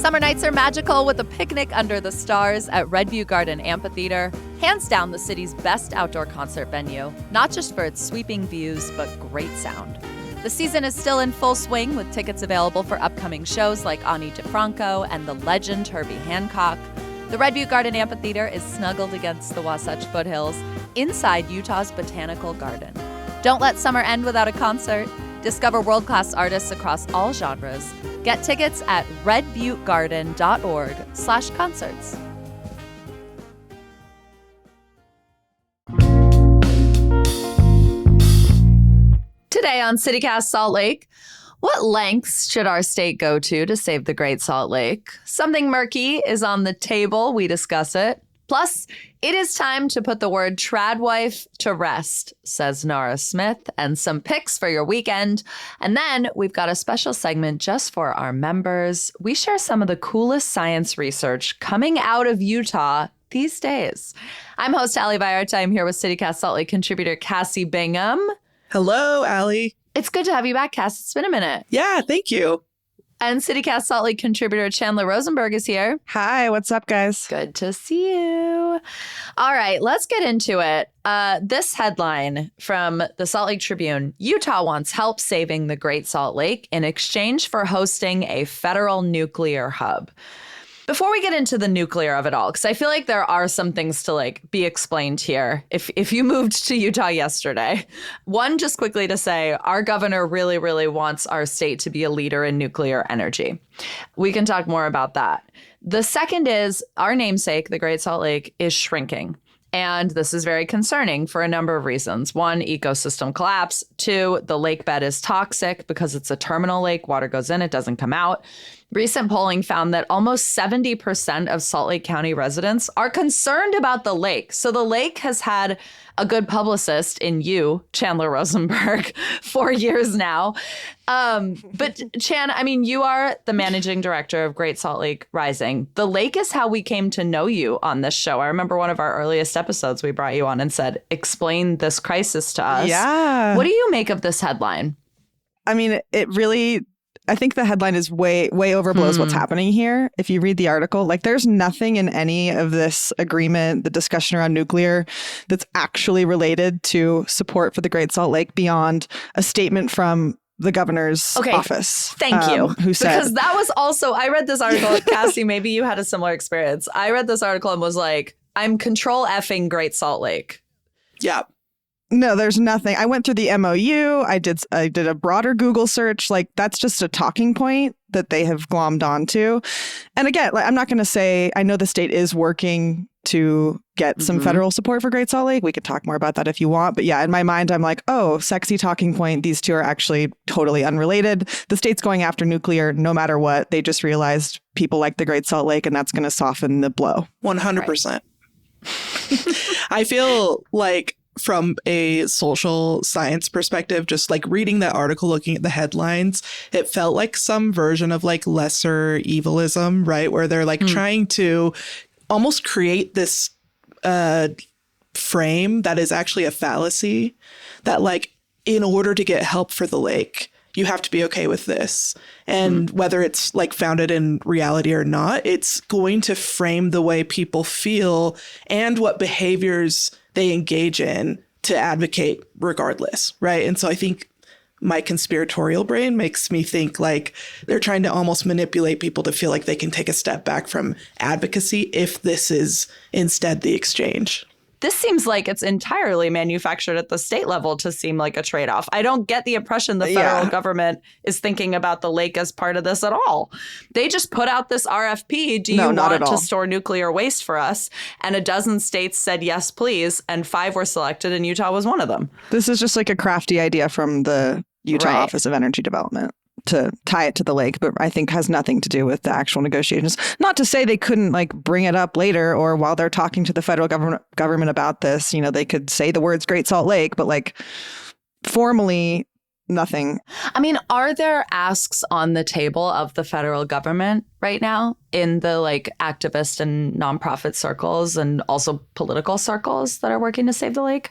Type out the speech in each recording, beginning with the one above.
Summer nights are magical with a picnic under the stars at Redview Garden Amphitheater. Hands down the city's best outdoor concert venue, not just for its sweeping views, but great sound. The season is still in full swing with tickets available for upcoming shows like Ani DeFranco and the legend Herbie Hancock. The Redview Garden Amphitheater is snuggled against the Wasatch foothills inside Utah's Botanical Garden. Don't let summer end without a concert. Discover world-class artists across all genres. Get tickets at redviewgarden.org/concerts. Today on CityCast Salt Lake, what lengths should our state go to save the Great Salt Lake? Something murky is on the table. We discuss it. Plus, it is time to put the word Tradwife to rest, says Nara Smith, and some picks for your weekend. And then we've got a special segment just for our members. We share some of the coolest science research coming out of Utah these days. I'm host Allie Vallarta. I'm here with CityCast Salt Lake contributor Cassie Bingham. Hello, Allie. It's good to have you back, Cass. It's been a minute. Yeah, thank you. And CityCast Salt Lake contributor Chandler Rosenberg is here. Hi, what's up, guys? Good to see you. All right, let's get into it. This headline from the Salt Lake Tribune: Utah wants help saving the Great Salt Lake in exchange for hosting a federal nuclear hub. Before we get into the nuclear of it all, because I feel like there are some things to be explained here. If you moved to Utah yesterday, one, just quickly to say, our governor really, really wants our state to be a leader in nuclear energy. We can talk more about that. The second is our namesake, the Great Salt Lake, is shrinking. And this is very concerning for a number of reasons. One, ecosystem collapse. Two, the lake bed is toxic because it's a terminal lake. Water goes in, it doesn't come out. Recent polling found that almost 70% of Salt Lake County residents are concerned about the lake. So the lake has had a good publicist in you, Chandler Rosenberg, for years now. But Chan, you are the managing director of Great Salt Lake Rising. The lake is how we came to know you on this show. I remember one of our earliest episodes, we brought you on and said, explain this crisis to us. Yeah. What do you make of this headline? It really, I think the headline is way overblows what's happening here. If you read the article, there's nothing in any of this agreement, the discussion around nuclear, that's actually related to support for the Great Salt Lake beyond a statement from the governor's office. Thank you. Who said, because that was also, I read this article, Cassie, maybe you had a similar experience. I read this article and was like, I'm control effing Great Salt Lake. Yeah. No, there's nothing. I went through the MOU. I did a broader Google search. That's just a talking point that they have glommed onto. And again, I'm not going to say, I know the state is working to get some federal support for Great Salt Lake. We could talk more about that if you want. But yeah, in my mind, I'm like, oh, sexy talking point. These two are actually totally unrelated. The state's going after nuclear no matter what. They just realized people like the Great Salt Lake, and that's going to soften the blow. 100%. Right. I feel like from a social science perspective, just reading that article, looking at the headlines, it felt like some version of lesser evilism, right? Where they're trying to almost create this frame that is actually a fallacy, that in order to get help for the lake, you have to be okay with this. And whether it's founded in reality or not, it's going to frame the way people feel and what behaviors they engage in to advocate regardless, right? And so I think my conspiratorial brain makes me think they're trying to almost manipulate people to feel like they can take a step back from advocacy if this is instead the exchange. This seems like it's entirely manufactured at the state level to seem like a trade-off. I don't get the impression the federal government is thinking about the lake as part of this at all. They just put out this RFP. Do you want to store nuclear waste for us? And a dozen states said, yes, please. And 5 were selected, and Utah was one of them. This is just a crafty idea from the Utah Office of Energy Development to tie it to the lake, but I think has nothing to do with the actual negotiations. Not to say they couldn't bring it up later, or while they're talking to the federal government about this, they could say the words Great Salt Lake, but formally nothing. Are there asks on the table of the federal government right now in the activist and nonprofit circles and also political circles that are working to save the lake?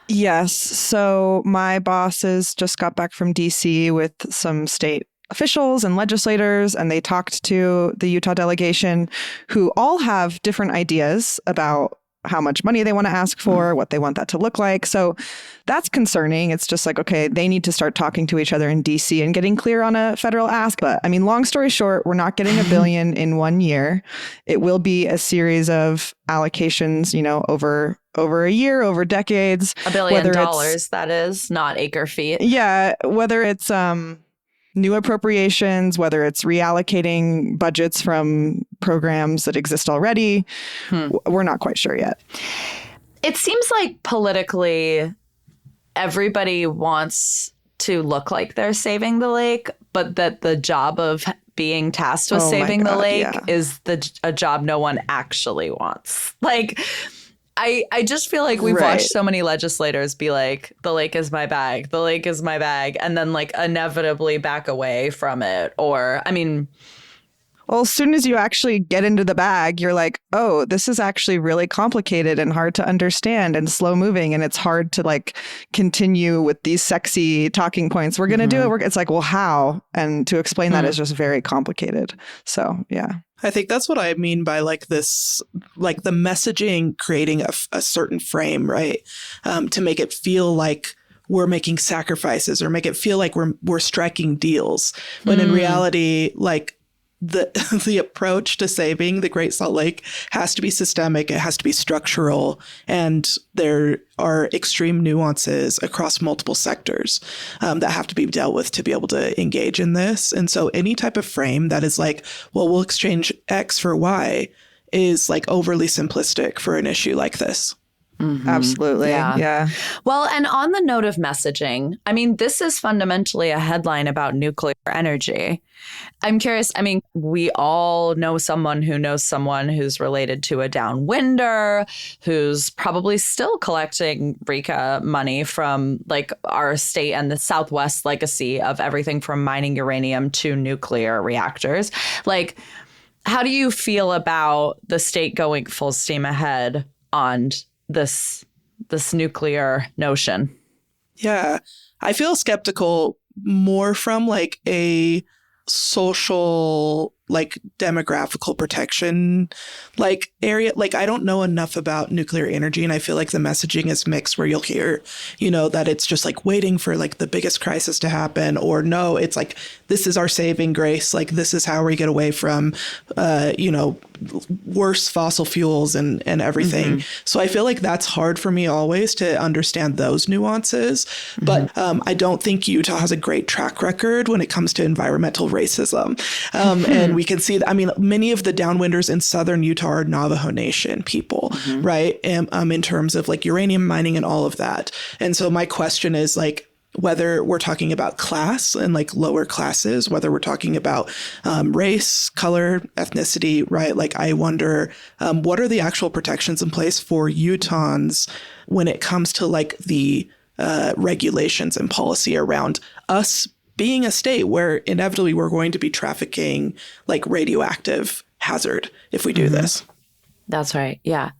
Yes. So my bosses just got back from DC with some state officials and legislators, and they talked to the Utah delegation, who all have different ideas about how much money they want to ask for, what they want that to look like. So that's concerning. It's just like, okay, they need to start talking to each other in DC and getting clear on a federal ask. But I mean, long story short, we're not getting $1 billion in 1 year. It will be a series of allocations, over a year, over decades. $1 billion, that is, not acre feet. Yeah. Whether it's new appropriations, whether it's reallocating budgets from programs that exist already, we're not quite sure yet. It seems like politically, everybody wants to look like they're saving the lake, but that the job of being tasked with saving the lake is a job no one actually wants. Like, I just feel like we've watched so many legislators be like, the lake is my bag, the lake is my bag, and then like inevitably back away from it. Or, I mean, well, as soon as you actually get into the bag, you're like, oh, this is actually really complicated and hard to understand and slow moving. And it's hard to like continue with these sexy talking points. We're going to do it. It's like, well, how? And to explain that is just very complicated. So, yeah. I think that's what I mean by like this, like the messaging creating a certain frame, right? To make it feel like we're making sacrifices or make it feel like we're striking deals. When in reality, like the approach to saving the Great Salt Lake has to be systemic. It has to be structural. And there are extreme nuances across multiple sectors that have to be dealt with to be able to engage in this. And so any type of frame that is like, well, we'll exchange X for Y is like overly simplistic for an issue like this. Absolutely. Yeah. Well, and on the note of messaging, I mean, this is fundamentally a headline about nuclear energy. I'm curious. I mean, we all know someone who knows someone who's related to a downwinder, who's probably still collecting RECA money from like our state and the Southwest legacy of everything from mining uranium to nuclear reactors. Like, how do you feel about the state going full steam ahead on this nuclear notion? Yeah, I feel skeptical more from like a social, like demographical protection, like area. Like I don't know enough about nuclear energy, and I feel like the messaging is mixed where you'll hear, that it's just like waiting for like the biggest crisis to happen, or no, it's like, this is our saving grace. Like this is how we get away from, worse fossil fuels and everything. So I feel like that's hard for me always to understand those nuances. But I don't think Utah has a great track record when it comes to environmental racism. And we can see that, I mean, many of the downwinders in southern Utah are Navajo Nation people, right? And in terms of like uranium mining and all of that. And so my question is like, whether we're talking about class and like lower classes, whether we're talking about race, color, ethnicity, right? Like I wonder, what are the actual protections in place for Utahns when it comes to like the regulations and policy around us being a state where inevitably we're going to be trafficking like radioactive hazard if we do this. That's right. Yeah.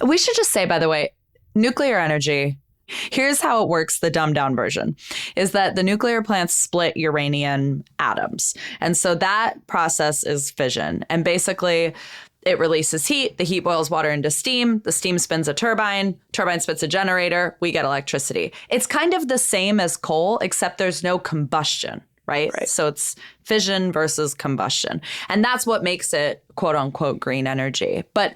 We should just say, by the way, nuclear energy, here's how it works. The dumbed down version is that the nuclear plants split uranium atoms. And so that process is fission. And basically it releases heat. The heat boils water into steam. The steam spins a turbine. Turbine spits a generator. We get electricity. It's kind of the same as coal, except there's no combustion, right? So it's fission versus combustion. And that's what makes it, quote unquote, green energy. But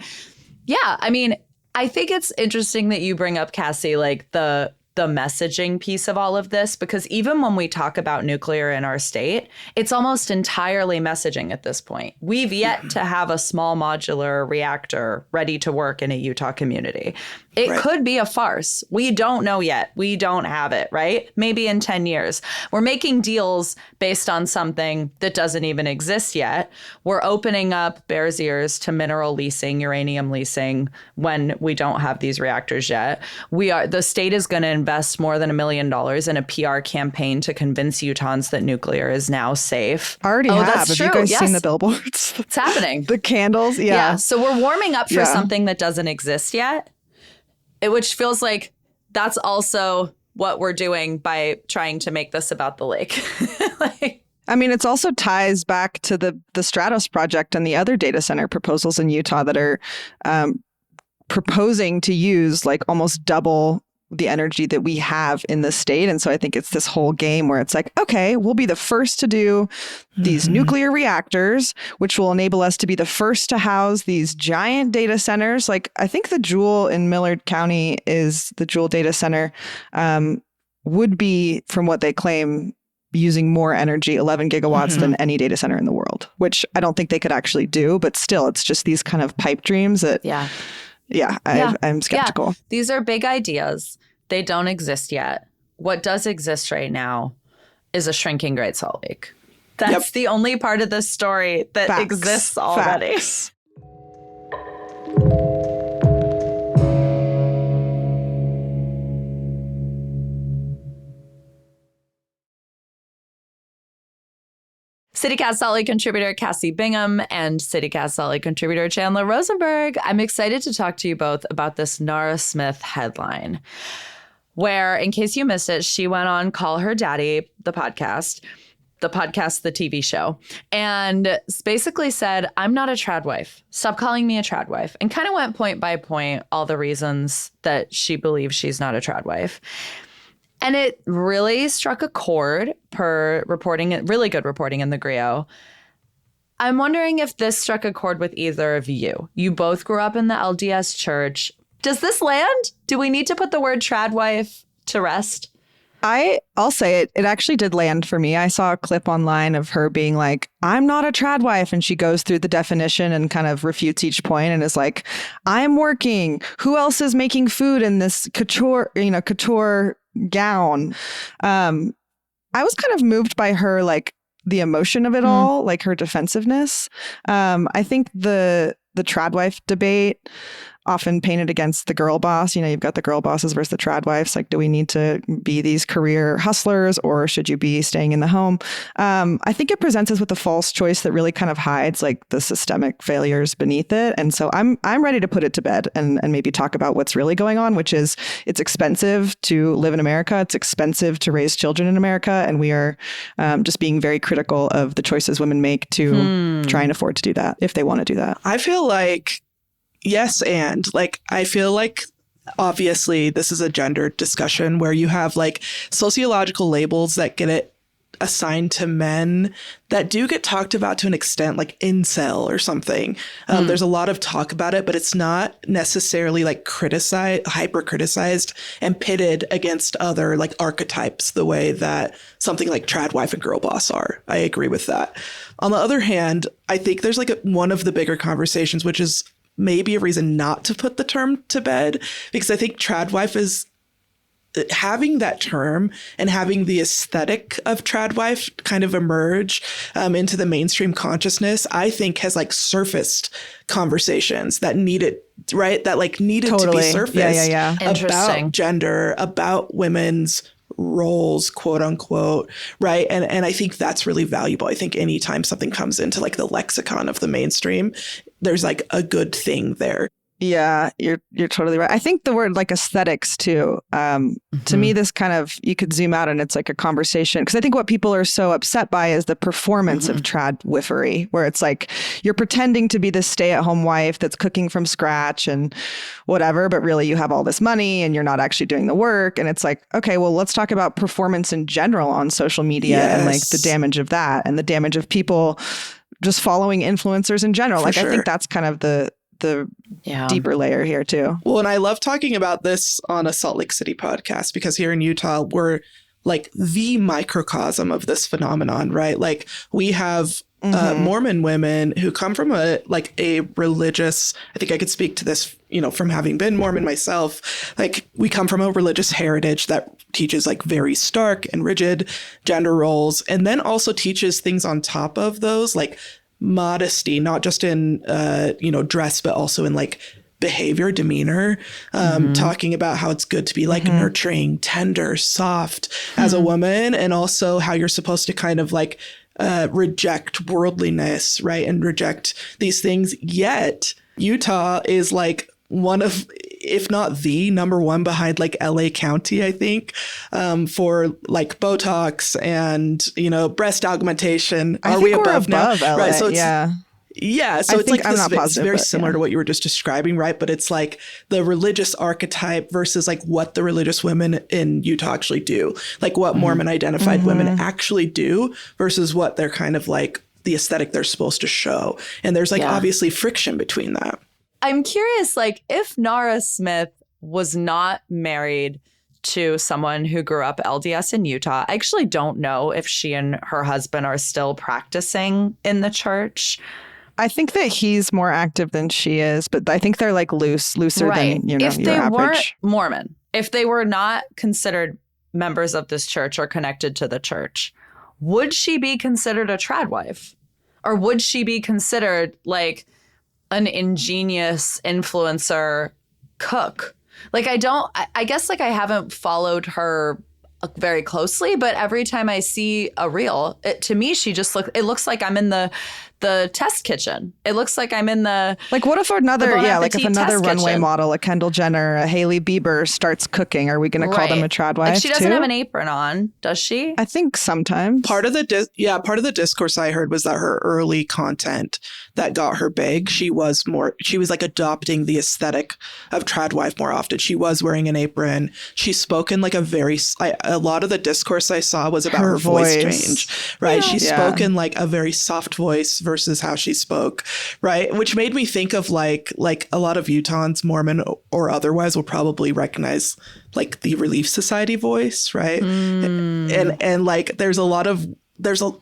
yeah, I mean, I think it's interesting that you bring up, Cassie, like the messaging piece of all of this, because even when we talk about nuclear in our state, it's almost entirely messaging at this point. We've yet to have a small modular reactor ready to work in a Utah community. It could be a farce. We don't know yet. We don't have it, right? Maybe in 10 years. We're making deals based on something that doesn't even exist yet. We're opening up Bears Ears to mineral leasing, uranium leasing, when we don't have these reactors yet. The state is going to invest more than $1 million in a PR campaign to convince Utahns that nuclear is now safe. Already have. Have you guys seen the billboards? It's happening. The candles. Yeah. So we're warming up for something that doesn't exist yet. Which feels like that's also what we're doing by trying to make this about the lake. I mean, it's also ties back to the Stratos project and the other data center proposals in Utah that are proposing to use like almost double the energy that we have in the state. And so I think it's this whole game where it's like, okay, we'll be the first to do these nuclear reactors, which will enable us to be the first to house these giant data centers. Like I think the Joule in Millard County is the Joule data center would be, from what they claim, using more energy, 11 gigawatts than any data center in the world, which I don't think they could actually do. But still, it's just these kind of pipe dreams that, I'm skeptical. Yeah. These are big ideas. They don't exist yet. What does exist right now is a shrinking Great Salt Lake. That's the only part of this story that exists already. Facts. CityCast Salt Lake contributor Cassie Bingham and CityCast Salt Lake contributor Chandler Rosenberg. I'm excited to talk to you both about this Nara Smith headline, where, in case you missed it, she went on Call Her Daddy, the podcast, the TV show, and basically said, I'm not a tradwife. Stop calling me a tradwife. And kind of went point by point all the reasons that she believes she's not a tradwife. And it really struck a chord per reporting, really good reporting in the Griot. I'm wondering if this struck a chord with either of you. You both grew up in the LDS church. Does this land? Do we need to put the word tradwife to rest? I'll say it. It actually did land for me. I saw a clip online of her being like, I'm not a tradwife. And she goes through the definition and kind of refutes each point and is like, I'm working. Who else is making food in this couture gown? I was kind of moved by her, like the emotion of it all, like her defensiveness. I think the tradwife debate often painted against the girl boss. You know, you've got the girl bosses versus the tradwives. Like, do we need to be these career hustlers or should you be staying in the home? I think it presents us with a false choice that really kind of hides like the systemic failures beneath it. And so I'm ready to put it to bed and maybe talk about what's really going on, which is it's expensive to live in America. It's expensive to raise children in America. And we are just being very critical of the choices women make to try and afford to do that if they want to do that. I feel like yes, and like I feel like obviously this is a gender discussion where you have like sociological labels that get it assigned to men that do get talked about to an extent, like incel or something. There's a lot of talk about it, but it's not necessarily like hyper criticized and pitted against other like archetypes the way that something like tradwife and girl boss are. I agree with that. On the other hand, I think there's like one of the bigger conversations, which is maybe a reason not to put the term to bed, because I think tradwife is having that term and having the aesthetic of tradwife kind of emerge into the mainstream consciousness, I think has like surfaced conversations that needed, right? That like needed to be surfaced about gender, about women's roles, quote unquote, right? And I think that's really valuable. I think anytime something comes into like the lexicon of the mainstream, there's like a good thing there. Yeah, you're totally right. I think the word like aesthetics too. To me, this kind of, you could zoom out and it's like a conversation. Because I think what people are so upset by is the performance of tradwifery, where it's like you're pretending to be this stay-at-home wife that's cooking from scratch and whatever, but really you have all this money and you're not actually doing the work. And it's like, okay, well, let's talk about performance in general on social media and like the damage of that and the damage of people just following influencers in general. I think that's kind of the deeper layer here too. Well, and I love talking about this on a Salt Lake City podcast because here in Utah, we're like the microcosm of this phenomenon, right? Like we have Mormon women who come from a religious, I think I could speak to this, you know, from having been Mormon myself, like we come from a religious heritage that teaches like very stark and rigid gender roles, and then also teaches things on top of those, like modesty, not just in, dress, but also in like behavior, demeanor, talking about how it's good to be like nurturing, tender, soft as a woman, and also how you're supposed to kind of like reject worldliness, right? And reject these things. Yet Utah is like one of, if not the number one behind like LA County, I think, for like Botox and, you know, breast augmentation. I Are think we we're above now? LA, Right. So it's, yeah. so I it's think like I'm this, not positive, it's very but similar to what you were just describing, right? But it's like the religious archetype versus like what the religious women in Utah actually do, like what Mormon identified women actually do versus what they're kind of like the aesthetic they're supposed to show. And there's like obviously friction between that. I'm curious, like, if Nara Smith was not married to someone who grew up LDS in Utah, I actually don't know if she and her husband are still practicing in the church. I think that he's more active than she is, but I think they're like looser than, you know, if your they average. weren't Mormon, if they were not considered members of this church or connected to the church, would she be considered a tradwife? Or would she be considered like an ingenious influencer cook? Like, I guess like I haven't followed her very closely, but every time I see a reel, to me, it looks like I'm in the test kitchen. It looks like I'm in the like, what if another Bon like if Appetit another test runway kitchen. model, a Kendall Jenner, a Hailey Bieber starts cooking? Are we going to call them a tradwife? Like, she doesn't too? have an apron on, does she? I think sometimes. Part of the discourse I heard was that her early content that got her big, she was like adopting the aesthetic of tradwife more often. She was wearing an apron. She spoke in like a lot of the discourse I saw was about her voice change, right? She spoke in like a very soft voice versus how she spoke, right? Which made me think of like a lot of Utahns, Mormon or otherwise, will probably recognize like the Relief Society voice, right? And like there's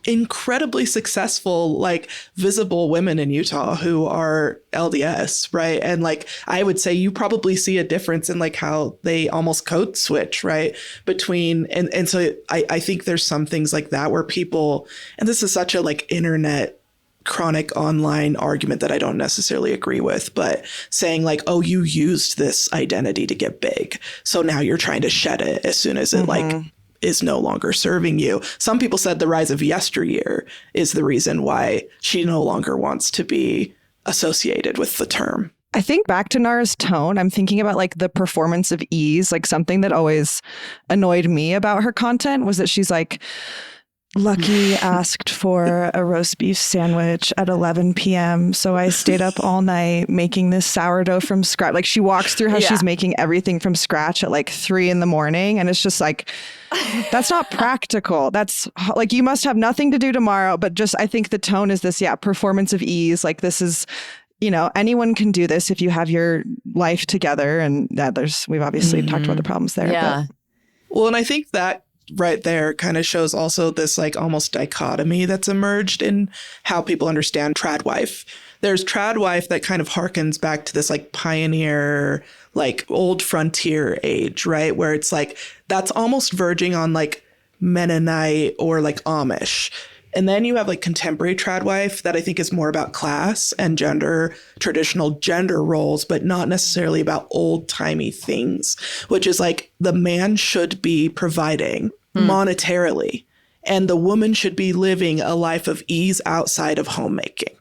incredibly successful, like visible women in Utah who are LDS, right? And like, I would say you probably see a difference in like how they almost code switch, right? Between, and so I think there's some things like that where people, and this is such a like internet chronic online argument that I don't necessarily agree with, but saying like, oh, you used this identity to get big, so now you're trying to shed it as soon as it like is no longer serving you. Some people said the rise of yesteryear is the reason why she no longer wants to be associated with the term. I think back to Nara's tone, I'm thinking about like the performance of ease. Like something that always annoyed me about her content was that she's like, Lucky asked for a roast beef sandwich at 11 p.m. So I stayed up all night making this sourdough from scratch. Like she walks through how she's making everything from scratch at like 3 a.m. And it's just like, that's not practical. That's like, you must have nothing to do tomorrow. But just, I think the tone is this, performance of ease. Like this is, you know, anyone can do this if you have your life together. And we've obviously talked about the problems there. Yeah. Well, and I think that right there kind of shows also this like almost dichotomy that's emerged in how people understand tradwife. There's tradwife that kind of harkens back to this like pioneer, like old frontier age, right? Where it's like, that's almost verging on like Mennonite or like Amish. And then you have like contemporary tradwife that I think is more about class and gender, traditional gender roles, but not necessarily about old timey things, which is like the man should be providing monetarily and the woman should be living a life of ease outside of homemaking.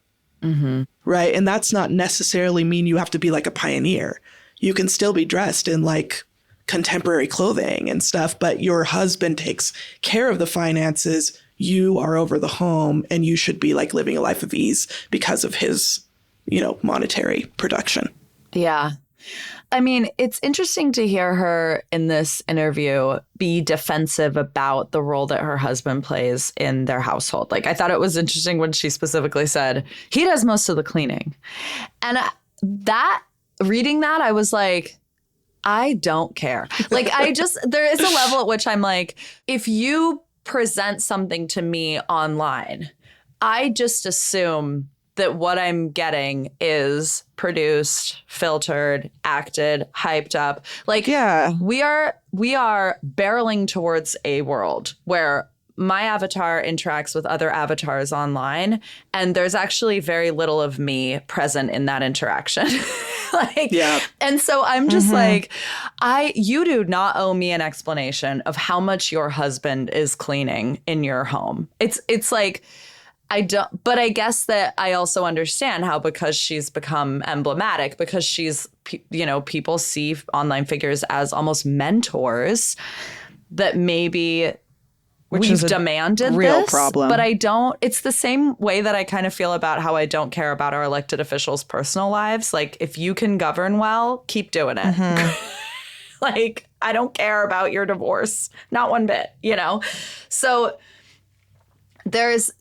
Right. And that's not necessarily mean you have to be like a pioneer. You can still be dressed in like contemporary clothing and stuff, but your husband takes care of the finances. You are over the home and you should be like living a life of ease because of his, you know, monetary production. Yeah. I mean, it's interesting to hear her in this interview be defensive about the role that her husband plays in their household. Like, I thought it was interesting when she specifically said, he does most of the cleaning. And reading that, I was like, I don't care. Like, there is a level at which I'm like, if you present something to me online, I just assume that what I'm getting is produced, filtered, acted, hyped up. Like, we are barreling towards a world where my avatar interacts with other avatars online, and there's actually very little of me present in that interaction. And so I'm just like, you do not owe me an explanation of how much your husband is cleaning in your home. It's like, I don't, but I guess that I also understand how, because she's become emblematic, because she's people see online figures as almost mentors, that maybe we've demanded real this, problem. but I don't. It's the same way that I kind of feel about how I don't care about our elected officials' personal lives. Like, if you can govern well, keep doing it. Like, I don't care about your divorce, not one bit, So there is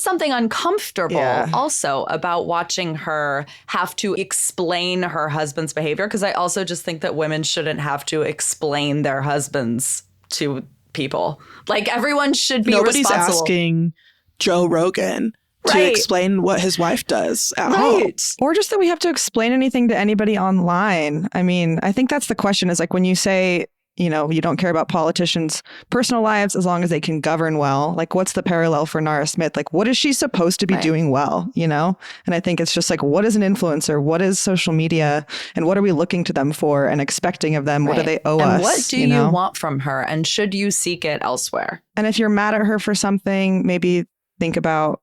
something uncomfortable also about watching her have to explain her husband's behavior, because I also just think that women shouldn't have to explain their husbands to people. Like, everyone should be responsible. Nobody's asking Joe Rogan to explain what his wife does at home. Or just that we have to explain anything to anybody online. I mean, I think that's the question, is like, when you say, you don't care about politicians' personal lives as long as they can govern well. Like, what's the parallel for Nara Smith? Like, what is she supposed to be doing well, And I think it's just like, what is an influencer? What is social media? And what are we looking to them for and expecting of them? What do they owe us? And what do you want from her? And should you seek it elsewhere? And if you're mad at her for something, maybe think about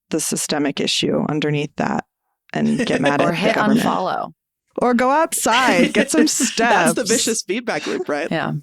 the systemic issue underneath that and get mad at or hit the government. Unfollow. Or go outside, get some steps. That's the vicious feedback loop, right? Yeah.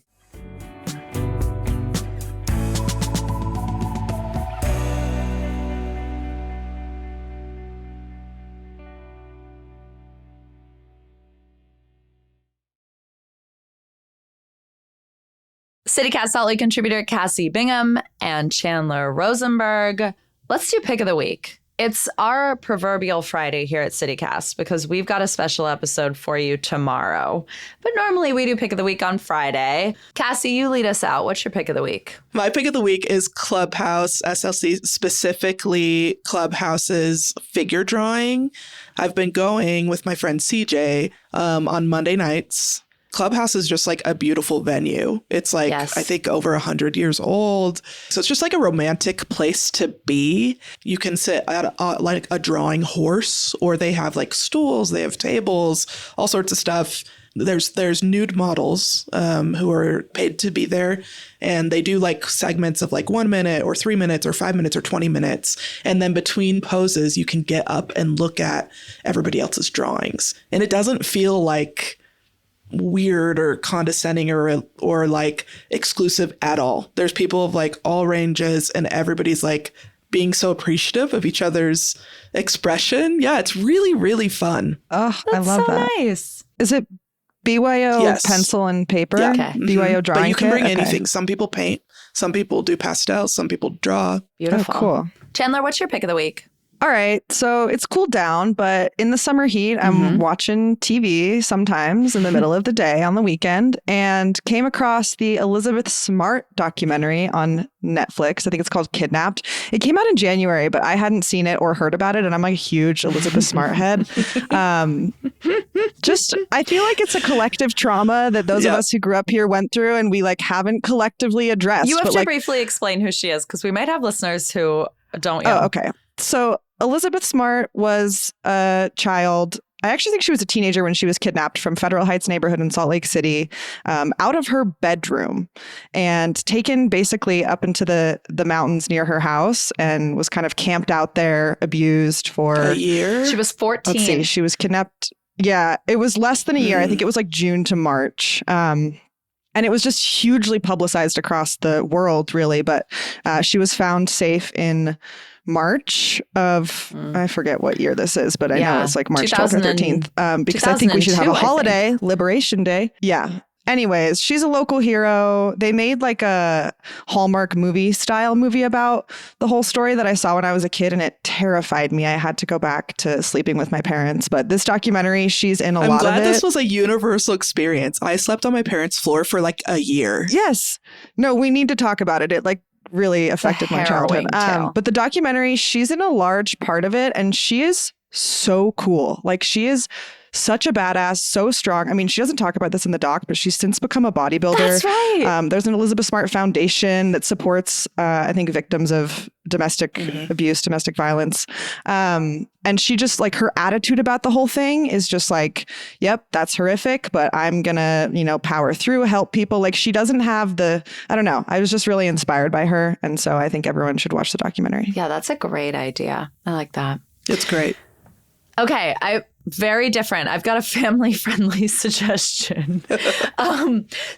CityCast Salt Lake contributor Cassie Bingham and Chandler Rosenberg. Let's do Pick of the Week. It's our proverbial Friday here at CityCast because we've got a special episode for you tomorrow. But normally we do Pick of the Week on Friday. Cassie, you lead us out. What's your Pick of the Week? My Pick of the Week is Clubhouse SLC, specifically Clubhouse's figure drawing. I've been going with my friend CJ on Monday nights. Clubhouse is just like a beautiful venue. It's like, I think over 100 years old. So it's just like a romantic place to be. You can sit at like a drawing horse, or they have like stools, they have tables, all sorts of stuff. There's nude models who are paid to be there, and they do like segments of like 1 minute or 3 minutes or 5 minutes or 20 minutes. And then between poses, you can get up and look at everybody else's drawings. And it doesn't feel like weird or condescending or like exclusive at all. There's people of like all ranges, and everybody's like being so appreciative of each other's expression. Yeah, it's really, really fun. Oh, I love that. Nice. Is it BYO pencil and paper? Yeah. Okay. BYO drawing But you can bring kit? anything. Some people paint, some people do pastels, some people draw. Beautiful. Oh, cool. Chandler, what's your Pick of the Week? All right. So it's cooled down, but in the summer heat, I'm watching TV sometimes in the middle of the day on the weekend, and came across the Elizabeth Smart documentary on Netflix. I think it's called Kidnapped. It came out in January, but I hadn't seen it or heard about it. And I'm like a huge Elizabeth Smart head. I feel like it's a collective trauma that those of us who grew up here went through, and we like haven't collectively addressed. You have to briefly explain who she is, because we might have listeners who don't. Oh, okay. So Elizabeth Smart was a child. I actually think she was a teenager when she was kidnapped from Federal Heights neighborhood in Salt Lake City, out of her bedroom, and taken basically up into the mountains near her house, and was kind of camped out there, abused for a year. She was 14. Let's see. She was kidnapped. Yeah, it was less than a year. I think it was like June to March. And it was just hugely publicized across the world, really. But she was found safe in March of, I forget what year this is, but I know it's like March 12th or 13th, because I think we should have a holiday, Liberation Day. Yeah. Anyways, she's a local hero. They made like a Hallmark movie style movie about the whole story that I saw when I was a kid, and it terrified me. I had to go back to sleeping with my parents. But this documentary, she's in a lot of it. I'm glad this was a universal experience. I slept on my parents' floor for like a year. Yes. No, we need to talk about it. It like really affected my childhood. But the documentary, she's in a large part of it, and she is so cool. Like, she is such a badass, so strong. I mean, she doesn't talk about this in the doc, but she's since become a bodybuilder. That's right. There's an Elizabeth Smart Foundation that supports, I think, victims of domestic abuse, domestic violence. And she just, like, her attitude about the whole thing is just like, yep, that's horrific, but I'm gonna, power through, help people. Like, she doesn't have I don't know. I was just really inspired by her. And so I think everyone should watch the documentary. Yeah, that's a great idea. I like that. It's great. Okay, very different. I've got a family-friendly suggestion.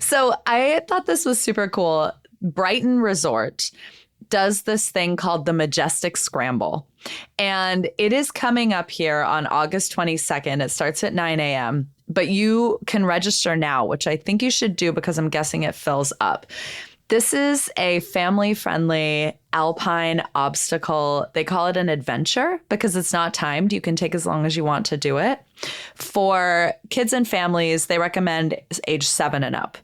So I thought this was super cool. Brighton Resort does this thing called the Majestic Scramble. And it is coming up here on August 22nd. It starts at 9 a.m., but you can register now, which I think you should do because I'm guessing it fills up. This is a family-friendly alpine obstacle. They call it an adventure because it's not timed. You can take as long as you want to do it. For kids and families, they recommend age 7 and up.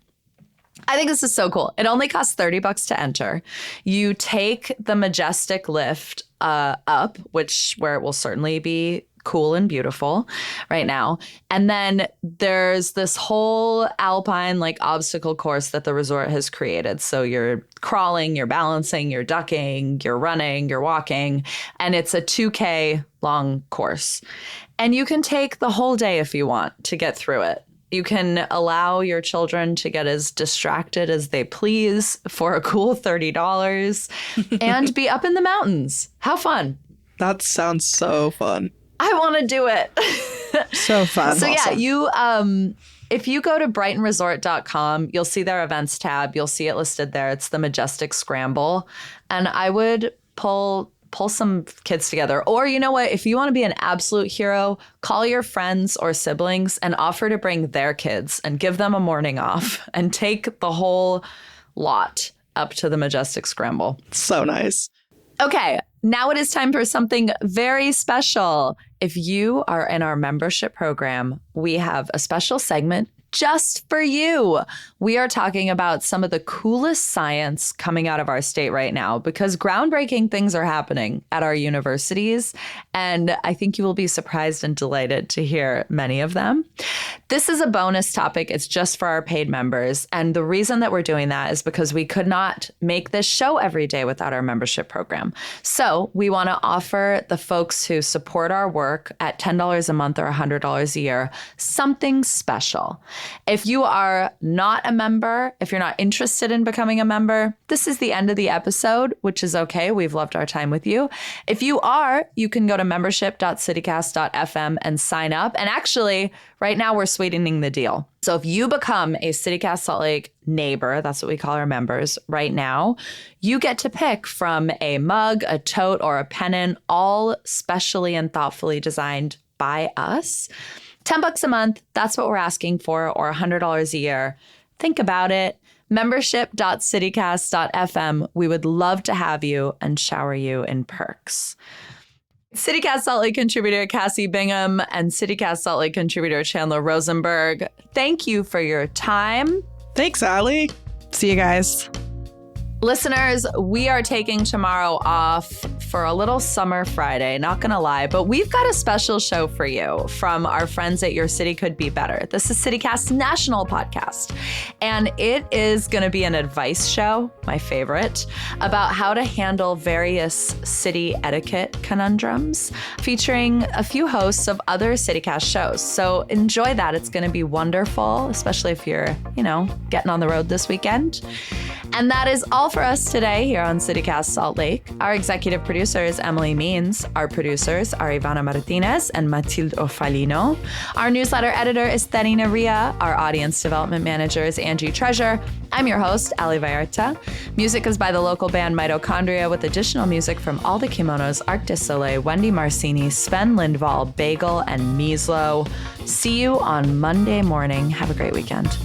I think this is so cool. It only costs $30 to enter. You take the Majestic lift up, where it will certainly be cool and beautiful right now. And then there's this whole alpine obstacle course that the resort has created. So you're crawling, you're balancing, you're ducking, you're running, you're walking, and it's a 2K long course. And you can take the whole day if you want to get through it. You can allow your children to get as distracted as they please for a cool $30 and be up in the mountains. How fun. That sounds so fun. I want to do it. So fun. So Awesome. yeah, if you go to brightonresort.com, you'll see their events tab. You'll see it listed there. It's the Majestic Scramble. And I would pull some kids together. Or you know what? If you want to be an absolute hero, call your friends or siblings and offer to bring their kids and give them a morning off and take the whole lot up to the Majestic Scramble. So nice. Okay, now it is time for something very special. If you are in our membership program, we have a special segment just for you. We are talking about some of the coolest science coming out of our state right now because groundbreaking things are happening at our universities. And I think you will be surprised and delighted to hear many of them. This is a bonus topic. It's just for our paid members. And the reason that we're doing that is because we could not make this show every day without our membership program. So we want to offer the folks who support our work at $10 a month or $100 a year something special. If you are not a member, if you're not interested in becoming a member, this is the end of the episode, which is okay. We've loved our time with you. If you are, you can go to membership.citycast.fm and sign up. And actually, right now we're sweetening the deal. So if you become a CityCast Salt Lake neighbor, that's what we call our members right now, you get to pick from a mug, a tote, or a pennant, all specially and thoughtfully designed by us. $10 a month, that's what we're asking for, or $100 a year. Think about it. Membership.citycast.fm. We would love to have you and shower you in perks. CityCast Salt Lake contributor Cassie Bingham and CityCast Salt Lake contributor Chandler Rosenberg, thank you for your time. Thanks, Allie. See you guys. Listeners, we are taking tomorrow off for a little summer Friday, not gonna lie, but we've got a special show for you from our friends at Your City Could Be Better. This is CityCast's national podcast, and it is gonna be an advice show, my favorite, about how to handle various city etiquette conundrums, featuring a few hosts of other CityCast shows. So enjoy that. It's gonna be wonderful, especially if you're, getting on the road this weekend. And that is all for us today here on CityCast Salt Lake. Our executive producer is Emily Means. Our producers are Ivana Martinez and Matilde Ofalino. Our newsletter editor is Terina Ria. Our audience development manager is Angie Treasure. I'm your host, Ali Vallarta. Music is by the local band Mitochondria with additional music from All the Kimonos, Arc de Soleil, Wendy Marcini, Sven Lindvall, Bagel, and Measlo. See you on Monday morning. Have a great weekend.